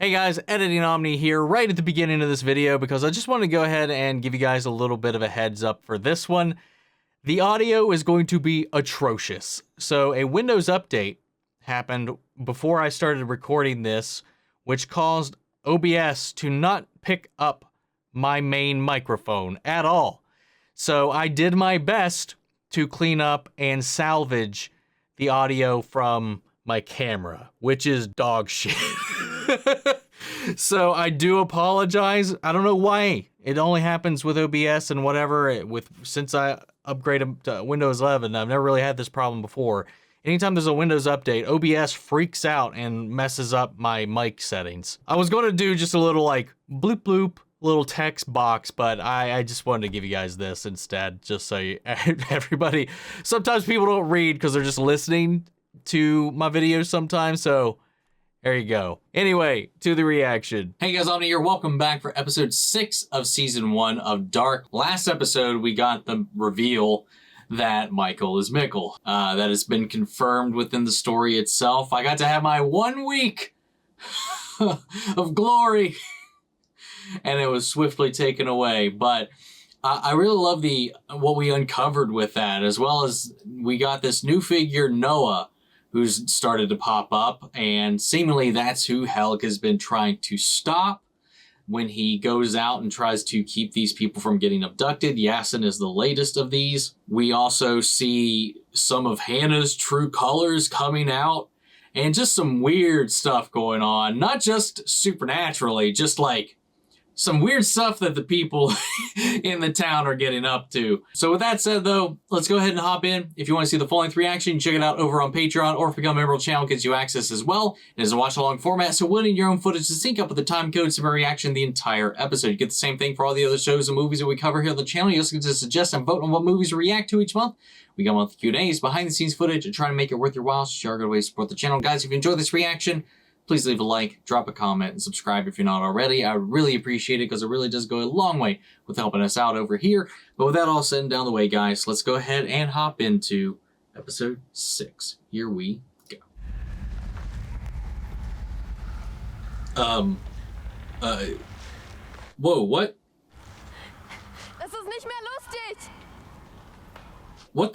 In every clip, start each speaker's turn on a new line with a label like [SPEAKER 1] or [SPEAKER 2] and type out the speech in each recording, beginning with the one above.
[SPEAKER 1] Hey guys, Editing Omni here right at the beginning of this video because I just want to go ahead and give you guys a little bit of a heads up for this one. The audio is going to be atrocious. So a Windows update happened before I started recording this, which caused OBS to not pick up my main microphone at all. So I did my best to clean up and salvage the audio from my camera, which is dog shit. So I do apologize. I don't know why it only happens with OBS and whatever. Since I upgraded to Windows 11, I've never really had this problem before. Anytime there's a Windows update, OBS freaks out and messes up my mic settings. I was going to do just a little like bloop bloop little text box, but I just wanted to give you guys this instead, just so everybody. Sometimes people don't read because they're just listening to my videos sometimes, so there you go. Anyway, to the reaction. Hey guys, Omni here. Welcome back for episode 6 of season 1 of Dark. Last episode, we got the reveal that Michael is Mikkel. That has been confirmed within the story itself. I got to have my 1 week of glory, and it was swiftly taken away. But I really love what we uncovered with that, as well as we got this new figure, Noah, who's started to pop up, and seemingly that's who Helg has been trying to stop when he goes out and tries to keep these people from getting abducted. Yasin is the latest of these. We also see some of Hannah's true colors coming out, and just some weird stuff going on. Not just supernaturally, just like some weird stuff that the people in the town are getting up to. So with that said though, let's go ahead and hop in. If you want to see the full-length reaction, check it out over on Patreon, or if you become a member of the channel, gets you access as well. It is a watch-along format, so we'll need your own footage to sync up with the time codes of a reaction the entire episode. You get the same thing for all the other shows and movies that we cover here on the channel. You also get to suggest and vote on what movies we react to each month. We got monthly Q&As, behind-the-scenes footage, and try to make it worth your while. So share a good way to support the channel. Guys, if you enjoyed this reaction, please leave a like, drop a comment, and subscribe if you're not already. I would really appreciate it because it really does go a long way with helping us out over here. But with that all said and down the way, guys, let's go ahead and hop into episode 6. Here we go. Whoa, what?
[SPEAKER 2] Das ist nicht mehr lustig.
[SPEAKER 1] What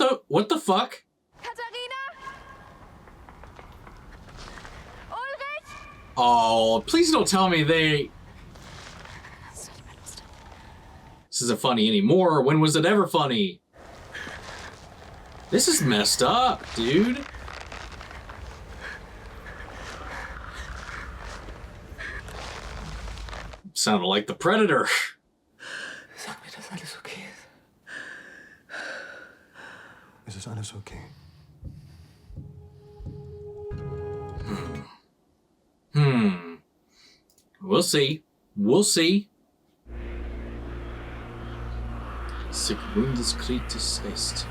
[SPEAKER 1] the fuck?
[SPEAKER 2] Katharina? Ulrich?
[SPEAKER 1] Oh, please don't tell me this isn't funny anymore. When was it ever funny? This is messed up, dude. Sounded like the Predator.
[SPEAKER 3] Sag mir, dass alles okay ist. Es ist alles okay.
[SPEAKER 1] We'll see. We'll see. Sic Mundus Creatus Est.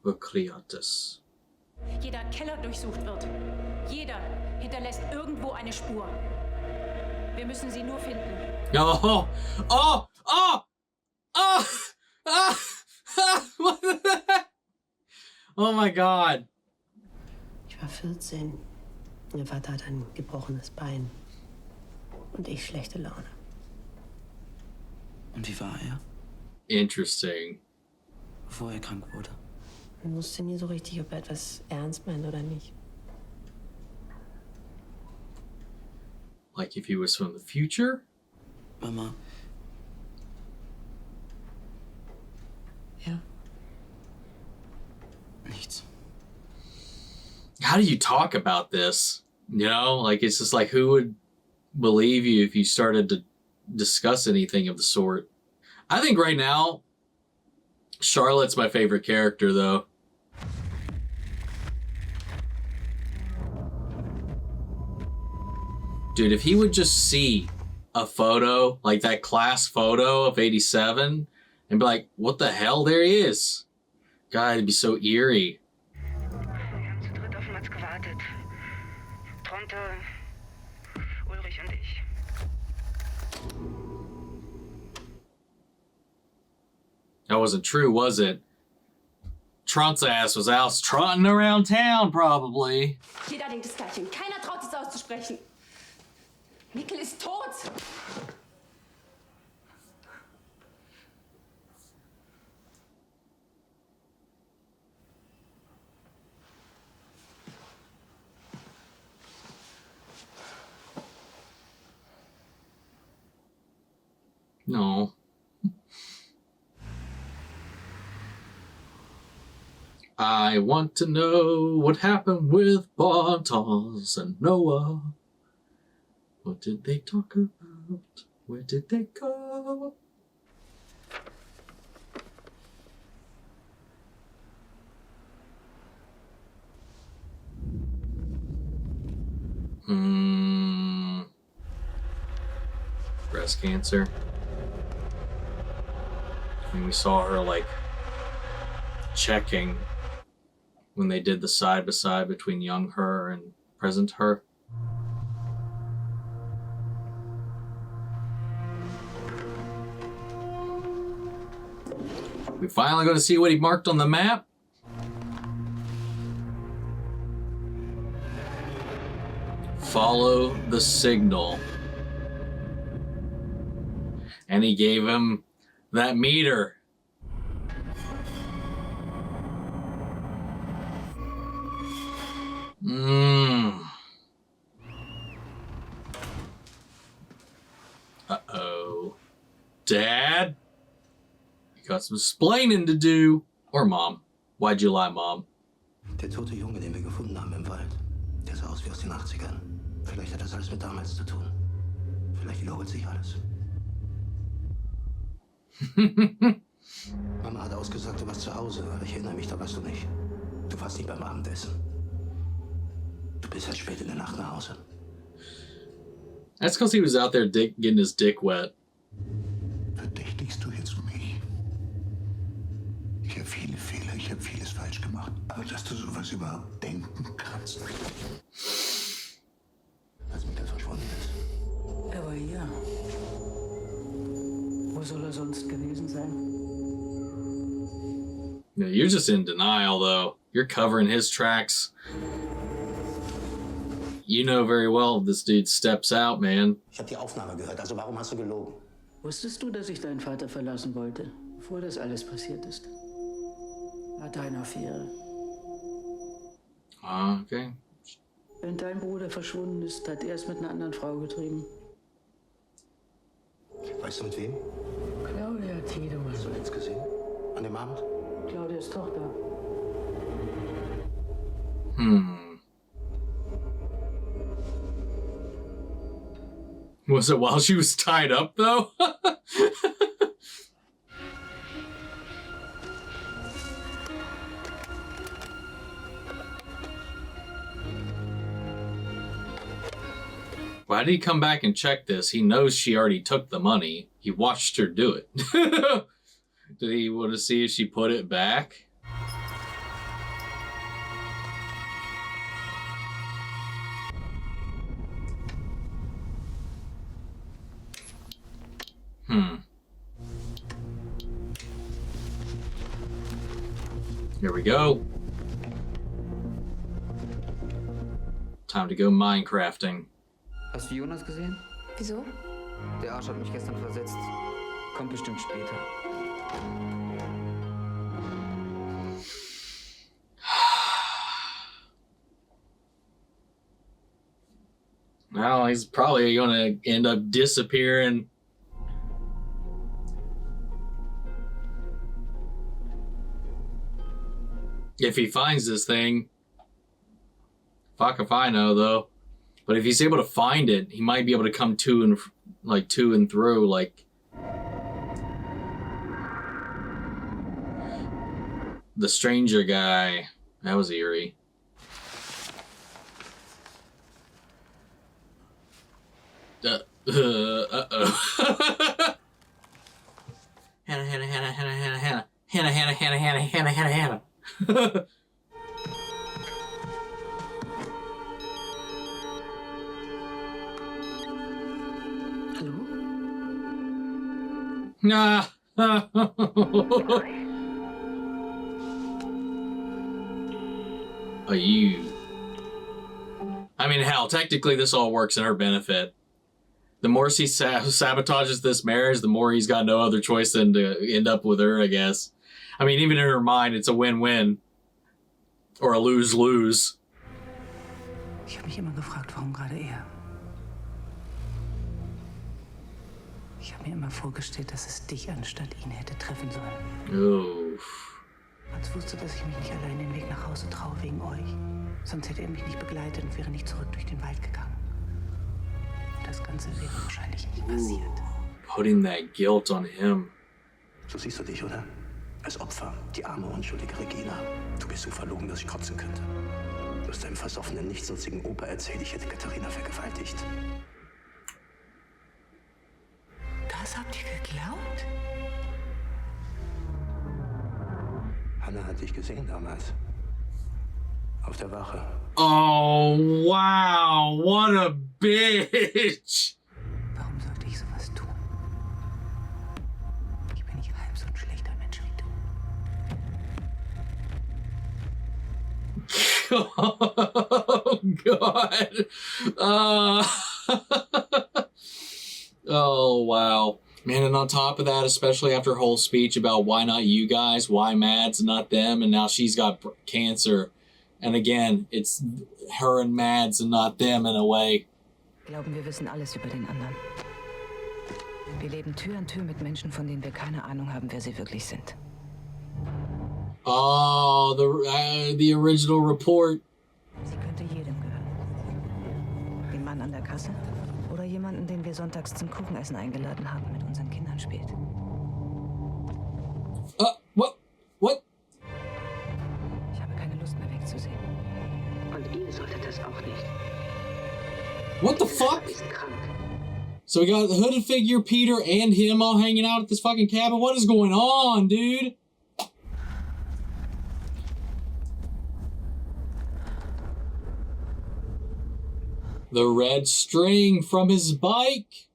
[SPEAKER 1] Creatus.
[SPEAKER 4] Jeder Keller durchsucht wird. Jeder hinterlässt irgendwo eine Spur. Wir müssen sie nur finden.
[SPEAKER 1] Oh! Oh! Oh! Oh! Ah! What the heck? Oh my God.
[SPEAKER 5] Ich war 14. Mein Vater hat ein gebrochenes Bein. Und ich schlechte Laune.
[SPEAKER 3] Und wie war er,
[SPEAKER 1] Interesting.
[SPEAKER 3] bevor er krank wurde?
[SPEAKER 5] Man wusste nie so richtig, ob er etwas ernst meint oder nicht.
[SPEAKER 1] Like if he was from the future?
[SPEAKER 3] Mama,
[SPEAKER 5] Ja.
[SPEAKER 3] nichts.
[SPEAKER 1] How do you talk about this? You know, like it's just like, who would believe you if you started to discuss anything of the sort? I think right now, Charlotte's my favorite character though. Dude, if he would just see a photo, like that class photo of 87, and be like, what the hell, there he is. God, it'd be so eerie.
[SPEAKER 6] Wir haben zu dritt auf Mats gewartet. Tronte, Ulrich und ich.
[SPEAKER 1] That wasn't true, was it? Trunt's ass was out trotting around town, probably.
[SPEAKER 4] Jeder denkt das Gleiche. Keiner traut es auszusprechen. Mikkel ist tot.
[SPEAKER 1] No. I want to know what happened with Bartos and Noah. What did they talk about? Where did they go? Breast cancer. And we saw her like checking when they did the side by side between young her and present her. We finally going to see what he marked on the map. Follow the signal. And he gave him that meter. Uh-oh. Dad? You got some explaining to do. Or Mom. Why'd you lie, Mom?
[SPEAKER 3] Der tote Junge, den wir gefunden haben im Wald, der sah aus wie aus den 80ern. Vielleicht hat das alles mit damals zu tun. Vielleicht wiederholt sich alles. Mama hat ausgesagt, du warst zu Hause, aber ich erinnere mich, da warst du nicht. Du warst nicht beim Abendessen. Du bist halt spät in der Nacht nach Hause.
[SPEAKER 1] That's because he was out there getting his dick wet.
[SPEAKER 7] Verdächtigst du jetzt mich? Ich habe viele Fehler, ich habe vieles falsch gemacht. Aber dass du sowas überhaupt denken kannst.
[SPEAKER 3] Als Mikkel verschwunden ist.
[SPEAKER 8] Er war hier. Wo soll er sonst gewesen sein?
[SPEAKER 1] No, you're just in denial, though. You're covering his tracks. You know very well if this dude steps out, man.
[SPEAKER 3] Ich habe die Aufnahme gehört, also warum hast du gelogen?
[SPEAKER 8] Wusstest du, dass ich deinen Vater verlassen wollte, bevor das alles passiert ist? War deine Affäre.
[SPEAKER 1] Ah, okay.
[SPEAKER 8] Wenn dein Bruder verschwunden ist, hat er es mit einer anderen Frau getrieben.
[SPEAKER 3] Weißt du mit wem?
[SPEAKER 8] Claudia Tiedemann.
[SPEAKER 3] Hast du Lenz gesehen? An dem Abend?
[SPEAKER 8] Claudias Tochter.
[SPEAKER 1] Was it while she was tied up, though? Why did he come back and check this? He knows she already took the money. He watched her do it. Did he want to see if she put it back? Here we go. Time to go Minecrafting.
[SPEAKER 9] Hast du Jonas gesehen?
[SPEAKER 2] Wieso?
[SPEAKER 9] Der Arsch hat mich gestern versetzt. Kommt bestimmt später.
[SPEAKER 1] Well, he's probably gonna end up disappearing. If he finds this thing. Fuck if I know, though. But if he's able to find it, he might be able to come to and through, like the stranger guy. That was eerie. Uh-oh. Hannah. Nah. you. I mean, hell, technically this all works in her benefit. The more she sabotages this marriage, the more he's got no other choice than to end up with her, I guess. I mean, even in her mind, it's a win-win. Or a lose-lose.
[SPEAKER 8] Ich habe mich immer gefragt, warum gerade er? Ich habe mir immer vorgestellt, dass es dich anstatt ihn hätte treffen sollen.
[SPEAKER 1] Uff.
[SPEAKER 8] Als wusste, dass ich mich nicht allein den Weg nach Hause traue wegen euch. Sonst hätte er mich nicht begleitet und wäre nicht zurück durch den Wald gegangen. Und das Ganze wäre wahrscheinlich nicht passiert.
[SPEAKER 1] Putting that guilt on him.
[SPEAKER 3] So siehst du dich, oder? Als Opfer, die arme, unschuldige Regina. Du bist so verlogen, dass ich kotzen könnte. Du hast deinem versoffenen, nichtsnutzigen Opa erzählt, ich hätte Katharina vergewaltigt.
[SPEAKER 8] Das habt ihr geglaubt?
[SPEAKER 3] Hanna hat dich gesehen damals. Auf der Wache.
[SPEAKER 1] Oh, wow. What a bitch.
[SPEAKER 8] Warum sollte ich sowas tun? Ich bin nicht halb so ein schlechter Mensch wie du.
[SPEAKER 1] Oh, God. Oh, wow. Man, and on top of that, especially after her whole speech about why not you guys, why Mads and not them, and now she's got cancer. And again, it's her and Mads and not them in a way.
[SPEAKER 10] Glauben, wir wissen alles über den anderen. Wir leben Tür an Tür mit Menschen, von denen wir keine Ahnung haben, wer sie wirklich sind.
[SPEAKER 1] Oh, the original report.
[SPEAKER 10] Sie könnte jedem gehören. Dem Mann an der Kasse oder jemanden, den wir sonntags zum Kuchenessen eingeladen haben, mit unseren Kindern spielt.
[SPEAKER 1] What?
[SPEAKER 10] Ich habe keine Lust mehr wegzusehen.
[SPEAKER 8] Und ihr solltet das auch nicht.
[SPEAKER 1] What the fuck?
[SPEAKER 8] Er ist krank.
[SPEAKER 1] So we got the hooded figure, Peter, and him all hanging out at this fucking cabin. What is going on, dude? The red string from his bike.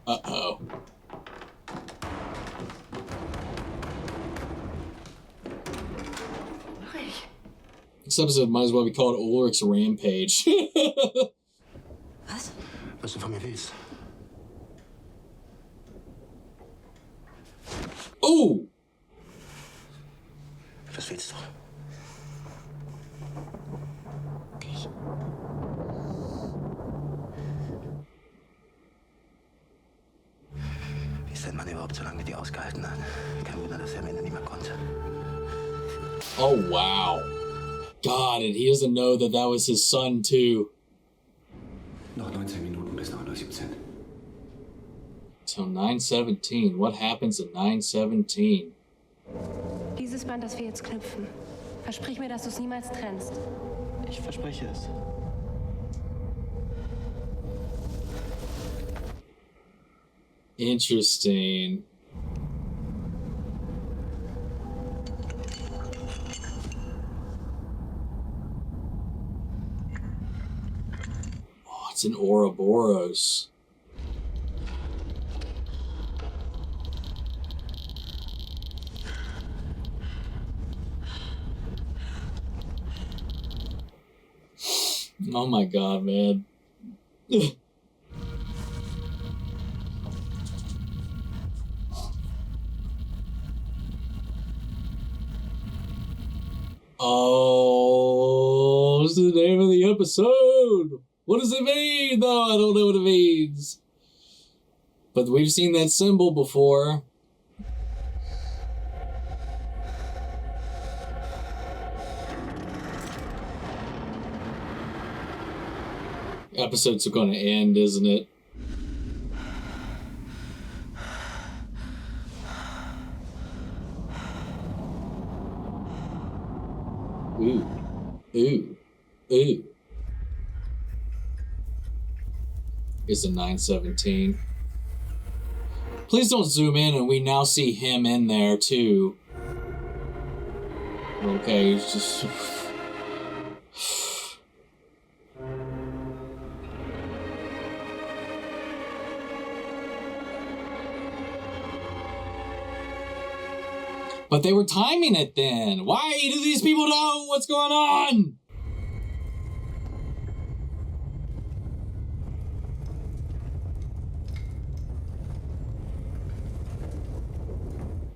[SPEAKER 1] Uh-oh. This episode might as well be called Ulrich's Rampage.
[SPEAKER 3] Was du von mir willst?
[SPEAKER 1] Oh!
[SPEAKER 3] Was willst du?
[SPEAKER 8] Dich.
[SPEAKER 3] Wie ist dein Mann überhaupt so lange mit dir ausgehalten hat? Kein Wunder, dass er am Ende nicht mehr konnte.
[SPEAKER 1] Oh, wow. God, and he doesn't know that that was his son, too.
[SPEAKER 7] Noch 19 Minuten bis 9:17 Uhr.
[SPEAKER 1] Till 9:17. What happens at 9:17?
[SPEAKER 2] Dieses Band, das wir jetzt knüpfen. Versprich mir, dass du es niemals trennst.
[SPEAKER 11] Ich verspreche es.
[SPEAKER 1] Interesting. Oh, it's an Ouroboros. Oh my God, man. Oh, what's the name of the episode? What does it mean, though? I don't know what it means. But we've seen that symbol before. Episodes are going to end, isn't it? Ooh. Ooh. Ooh. Is it 9:17? Please don't zoom in and we now see him in there too. Okay, it's just... But they were timing it then. Why do these people know what's going on?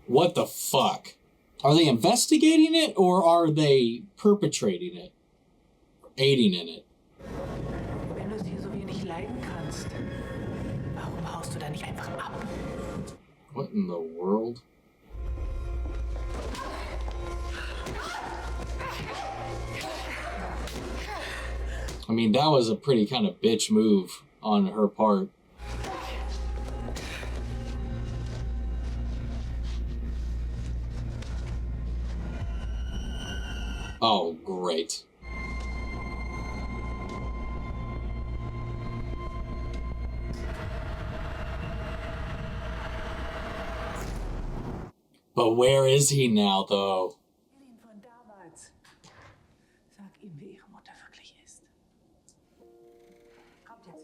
[SPEAKER 1] What the fuck? Are they investigating it or are they perpetrating it? Aiding in it?
[SPEAKER 8] Wenn du es hier so wenig leiden kannst, warum haust du da nicht einfach ab?
[SPEAKER 1] What in the world? I mean, that was a pretty kind of bitch move on her part. Oh, great. But where is he now, though?
[SPEAKER 8] Von damals. Sag ihm, wie ihre Mutter wirklich ist. Kommt jetzt.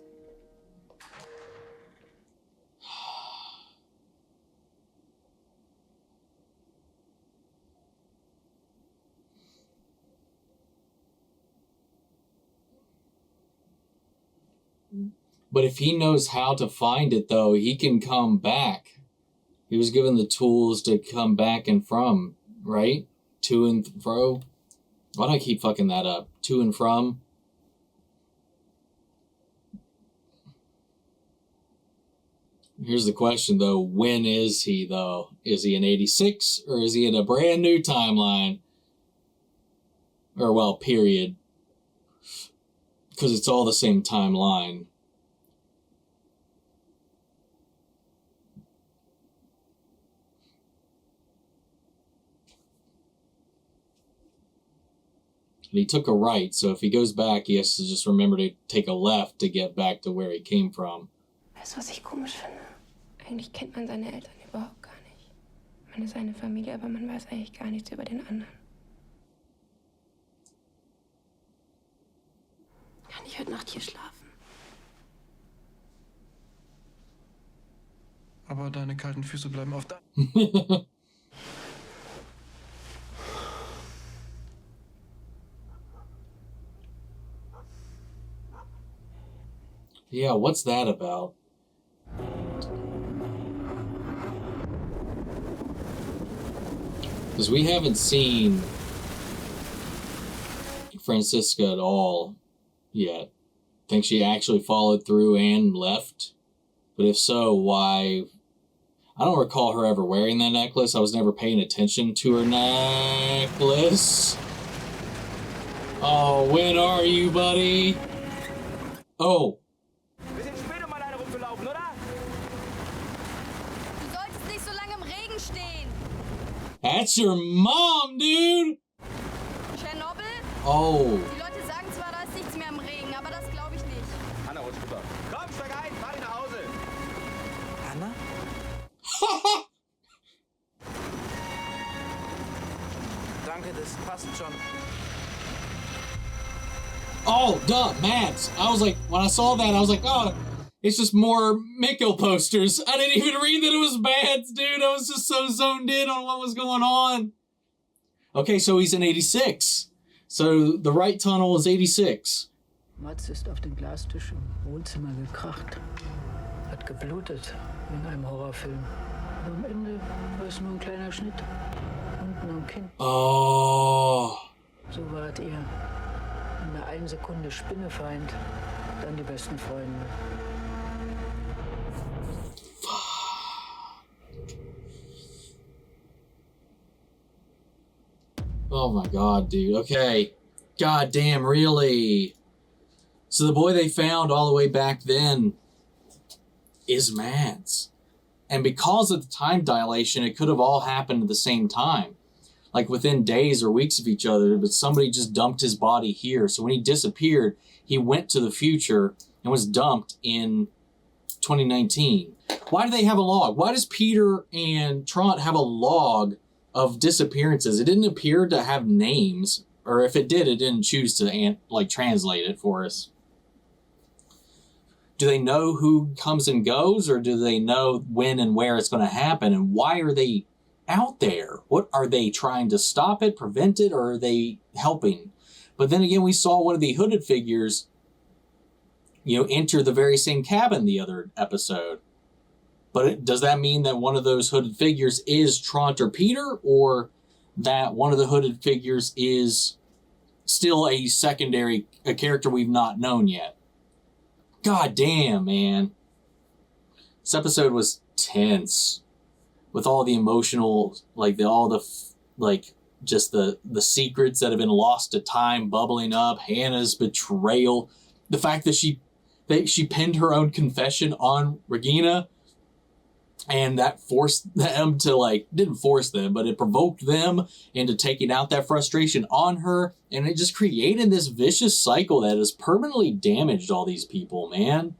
[SPEAKER 1] But if he knows how to find it, though, he can come back. He was given the tools to come back and from, right? To and fro. Why do I keep fucking that up? To and from. Here's the question, though. When is he, though? Is he in 86 or is he in a brand new timeline? Or, well, period. Because it's all the same timeline. And he took a right, so if he goes back, he has to just remember to take a left to get back to where he came from.
[SPEAKER 2] Weißt du, was ich komisch finde? Eigentlich kennt man seine Eltern überhaupt gar nicht. Man ist eine Familie, aber man weiß eigentlich gar nichts über den anderen. Kann ich heute Nacht hier schlafen?
[SPEAKER 11] Aber deine kalten Füße bleiben auf da.
[SPEAKER 1] Yeah, what's that about? Because we haven't seen Francisca at all yet. Think she actually followed through and left? But if so, why? I don't recall her ever wearing that necklace. I was never paying attention to her necklace. Oh, when are you, buddy? Oh. That's your mom, dude!
[SPEAKER 12] Tschernobyl?
[SPEAKER 1] Oh.
[SPEAKER 12] Die Leute sagen zwar, da ist nichts mehr im Regen, aber das glaube ich nicht.
[SPEAKER 13] Anna, rutsch rüber. Komm, steig ein, fahr dich nach Hause.
[SPEAKER 11] Anna? Danke, das passt schon.
[SPEAKER 1] Oh, duh, Mads. I was like, when I saw that, I was like, oh, it's just more Mikko posters. I didn't even read that it was Mads, dude. I was just so zoned in on what was going on. Okay, so he's in 86. So the right tunnel is 86.
[SPEAKER 8] Mats ist auf den Glastisch im Wohnzimmer gekracht. Hat geblutet, wie in einem Horrorfilm. Aber am Ende war es nur ein kleiner Schnitt. Unten am Kinn.
[SPEAKER 1] Oh.
[SPEAKER 8] So wart ihr. In der einen Sekunde Spinnefeind, dann die besten Freunde.
[SPEAKER 1] Oh my god, dude. Okay. God damn, really? So the boy they found all the way back then is Mads. And because of the time dilation, it could have all happened at the same time. Like within days or weeks of each other, but somebody just dumped his body here. So when he disappeared, he went to the future and was dumped in 2019. Why do they have a log? Why does Peter and Trant have a log of disappearances? It didn't appear to have names, or if it did, it didn't choose to translate it for us. Do they know who comes and goes, or do they know when and where it's going to happen? And why are they out there? What are they trying to stop it, prevent it, or are they helping? But then again, we saw one of the hooded figures, enter the very same cabin the other episode. But does that mean that one of those hooded figures is Trant or Peter, or that one of the hooded figures is still a character we've not known yet? God damn, man. This episode was tense with all the emotional, just the secrets that have been lost to time bubbling up, Hannah's betrayal, the fact that she pinned her own confession on Regina, and that forced them to, didn't force them, but it provoked them into taking out that frustration on her, and it just created this vicious cycle that has permanently damaged all these people, man.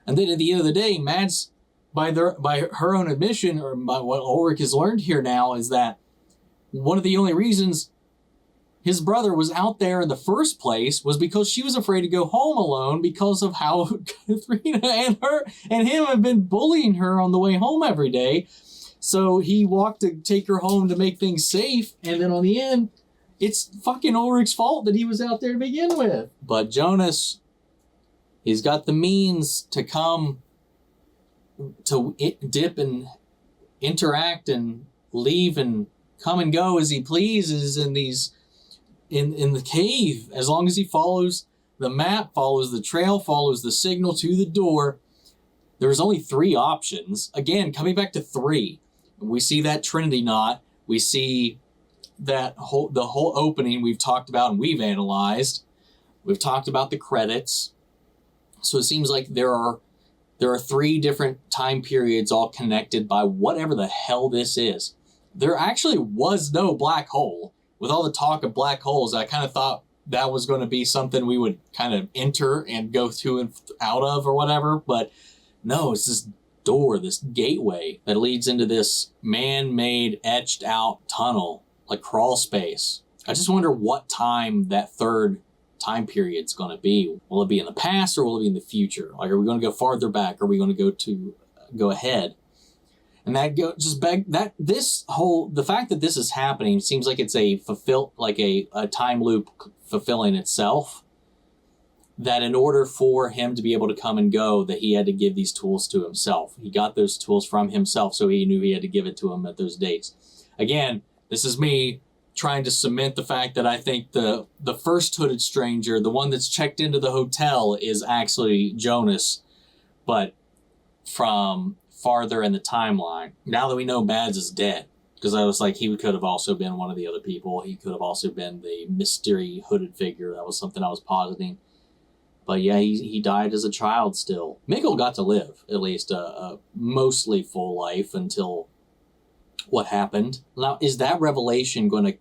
[SPEAKER 1] And then at the end of the day, Mads, by her own admission, or by what Ulrich has learned here now, is that one of the only reasons his brother was out there in the first place was because she was afraid to go home alone because of how Katharina and him have been bullying her on the way home every day. So he walked to take her home to make things safe, and then on the end, it's fucking Ulrich's fault that he was out there to begin with. But Jonas, he's got the means to come to dip and interact and leave and come and go as he pleases in the cave, as long as he follows the map, follows the trail, follows the signal to the door. There's only 3 options. Again, coming back to 3, we see that Trinity knot. We see that the whole opening we've talked about and we've analyzed. We've talked about the credits. So it seems like there are 3 different time periods all connected by whatever the hell this is. There actually was no black hole. With all the talk of black holes, I kind of thought that was going to be something we would kind of enter and go through and out of or whatever. But no, it's this door, this gateway that leads into this man-made, etched out tunnel, like crawl space. I just wonder what time that third time period's going to be. Will it be in the past or will it be in the future? Like, are we going to go farther back? Or are we going to go ahead? And that the fact that this is happening seems like it's a time loop fulfilling itself. That in order for him to be able to come and go, that he had to give these tools to himself. He got those tools from himself, so he knew he had to give it to him at those dates. Again, this is me trying to cement the fact that I think the first hooded stranger, the one that's checked into the hotel, is actually Jonas, but from farther in the timeline. Now that we know Mads is dead, because I was like, he could have also been one of the other people. He could have also been the mystery hooded figure. That was something I was positing. But yeah, he died as a child still. Mikkel got to live at least a mostly full life until what happened. Now, is that revelation going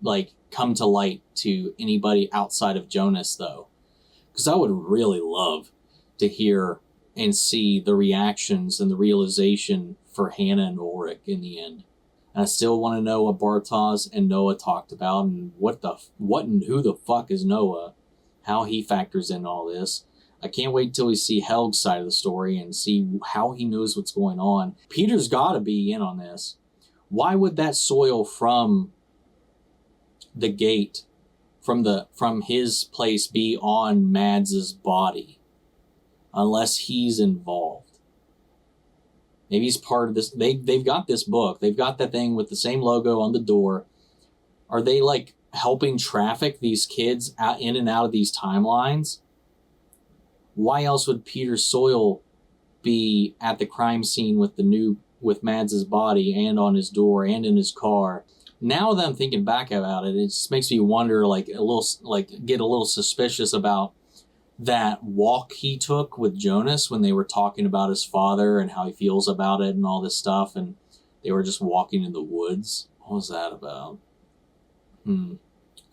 [SPEAKER 1] to come to light to anybody outside of Jonas though? Because I would really love to hear and see the reactions and the realization for Hannah and Ulrich in the end. And I still want to know what Bartosz and Noah talked about, and what and who the fuck is Noah, how he factors in all this. I can't wait till we see Helg's side of the story and see how he knows what's going on. Peter's got to be in on this. Why would that soil from the gate, from his place, be on Mads's body? Unless he's involved. Maybe he's part of this. They've got this book. They've got that thing with the same logo on the door. Are they helping traffic these kids in and out of these timelines? Why else would Peter Soil be at the crime scene with Mads's body and on his door and in his car? Now that I'm thinking back about it, it just makes me wonder, get a little suspicious about that walk he took with Jonas when they were talking about his father and how he feels about it and all this stuff, and they were just walking in the woods. What was that about? I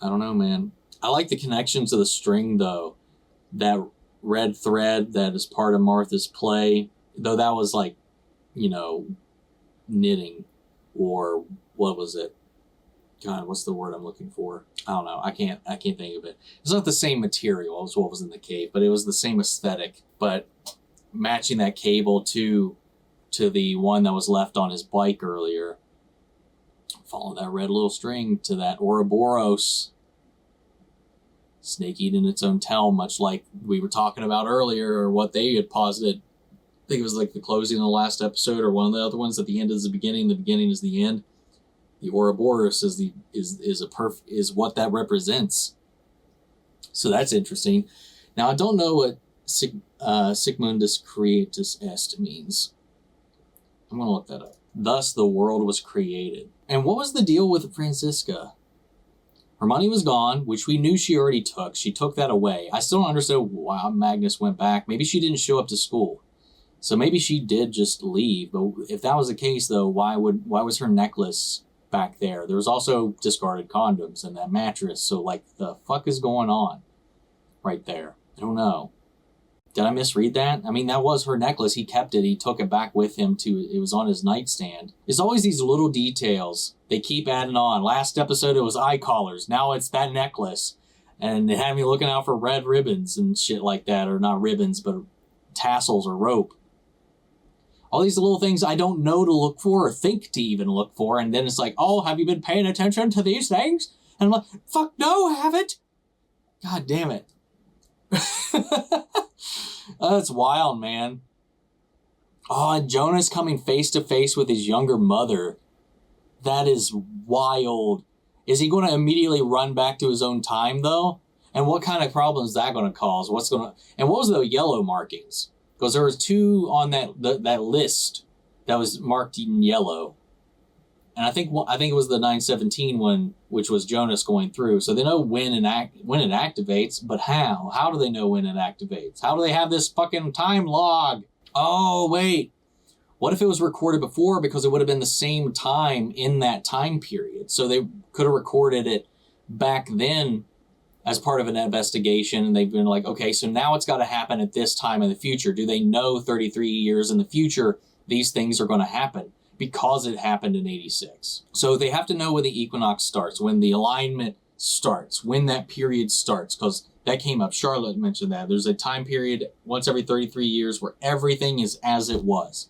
[SPEAKER 1] don't know, man. I like the connection to the string, though. That red thread that is part of Martha's play, though that was knitting, or what was it? God, what's the word I'm looking for? I don't know. I can't think of it. It's not the same material as what was in the cave, but it was the same aesthetic. But matching that cable to the one that was left on his bike earlier, Follow that red little string to that Ouroboros. Snake eating its own tail, much like we were talking about earlier, or what they had posited. I think it was like the closing of the last episode, or one of the other ones, that the end is the beginning is the end. The Ouroboros is what that represents. So that's interesting. Now I don't know what Sic Mundus Creatus Est means. I'm going to look that up. Thus the world was created. And what was the deal with Franziska? Her money was gone, which we knew she already took. She took that away. I still don't understand why Magnus went back. Maybe she didn't show up to school. So maybe she did just leave. But if that was the case, though, why was her necklace back there? There was also discarded condoms in that mattress. So, like, the fuck is going on right there? I don't know. Did I misread that? I mean, that was her necklace. He kept it. He took it back with him it was on his nightstand. It's always these little details they keep adding on. Last episode, it was eye collars. Now it's that necklace. And they had me looking out for red ribbons and shit like that. Or not ribbons, but tassels or rope. All these little things I don't know to look for or think to even look for. And then it's like, oh, have you been paying attention to these things? And I'm like, fuck no, I haven't. God damn it. That's wild, man. Oh, and Jonas coming face to face with his younger mother. That is wild. Is he going to immediately run back to his own time, though? And what kind of problem is that going to cause? And what was the yellow markings? Because there was 2 on that list that was marked in yellow. And I think it was the 917 one, which was Jonas going through. So they know when it activates, but how? How do they know when it activates? How do they have this fucking time log? Oh, wait. What if it was recorded before? Because it would have been the same time in that time period. So they could have recorded it back then as part of an investigation. And they've been like, okay, so now it's got to happen at this time in the future. Do they know 33 years in the future these things are going to happen? Because it happened in 86. So they have to know when the equinox starts, when the alignment starts, when that period starts, because that came up. Charlotte mentioned that. There's a time period once every 33 years where everything is as it was.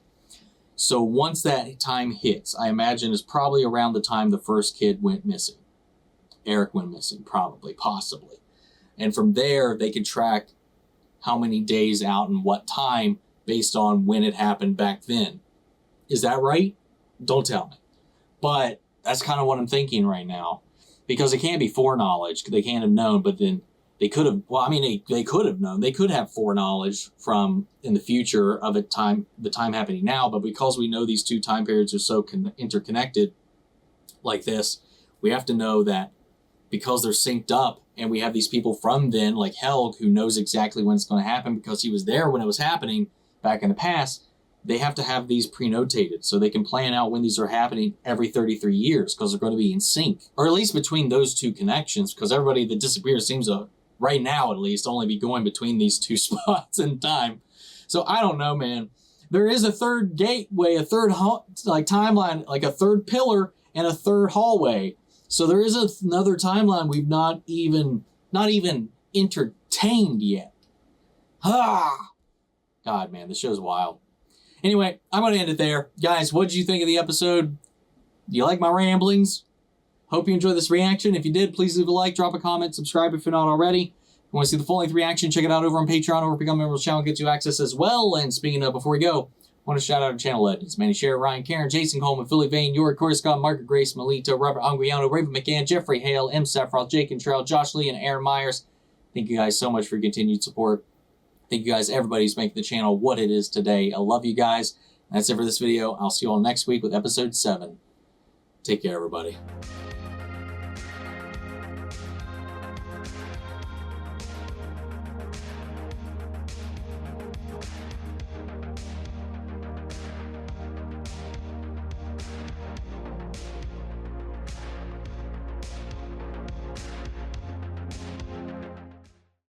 [SPEAKER 1] So once that time hits, I imagine is probably around the time the first kid went missing. Eric went missing, probably, possibly. And from there, they could track how many days out and what time based on when it happened back then. Is that right? Don't tell me. But that's kind of what I'm thinking right now. Because it can't be foreknowledge. They can't have known, but then they could have, well, I mean, they could have known. They could have foreknowledge from in the future of the time happening now. But because we know these 2 time periods are so interconnected like this, we have to know that because they're synced up and we have these people from then, like Helg, who knows exactly when it's going to happen because he was there when it was happening back in the past. They have to have these pre-notated so they can plan out when these are happening every 33 years because they're going to be in sync. Or at least between those 2 connections, because everybody that disappears seems to, right now at least, only be going between these 2 spots in time. So I don't know, man. There is a third gateway, a third timeline, like a third pillar and a third hallway. So there is another timeline we've not even entertained yet. Ah! God, man, this show's wild. Anyway, I'm going to end it there. Guys, what did you think of the episode? Do you like my ramblings? Hope you enjoyed this reaction. If you did, please leave a like, drop a comment, subscribe if you're not already. If you want to see the full-length reaction, check it out over on Patreon or become a member of the channel, get you access as well. And speaking of, before we go, I want to shout out our channel legends. Manny Sher, Ryan Karen, Jason Coleman, Philly Vane, York, Corey Scott, Margaret Grace, Melita, Robert Anguiano, Raven McGann, Jeffrey Hale, M. Saffroth, Jake and Trell, Josh Lee, and Aaron Myers. Thank you guys so much for your continued support. Thank you guys, everybody's making the channel what it is today. I love you guys. That's it for this video. I'll see you all next week with episode 7. Take care, everybody.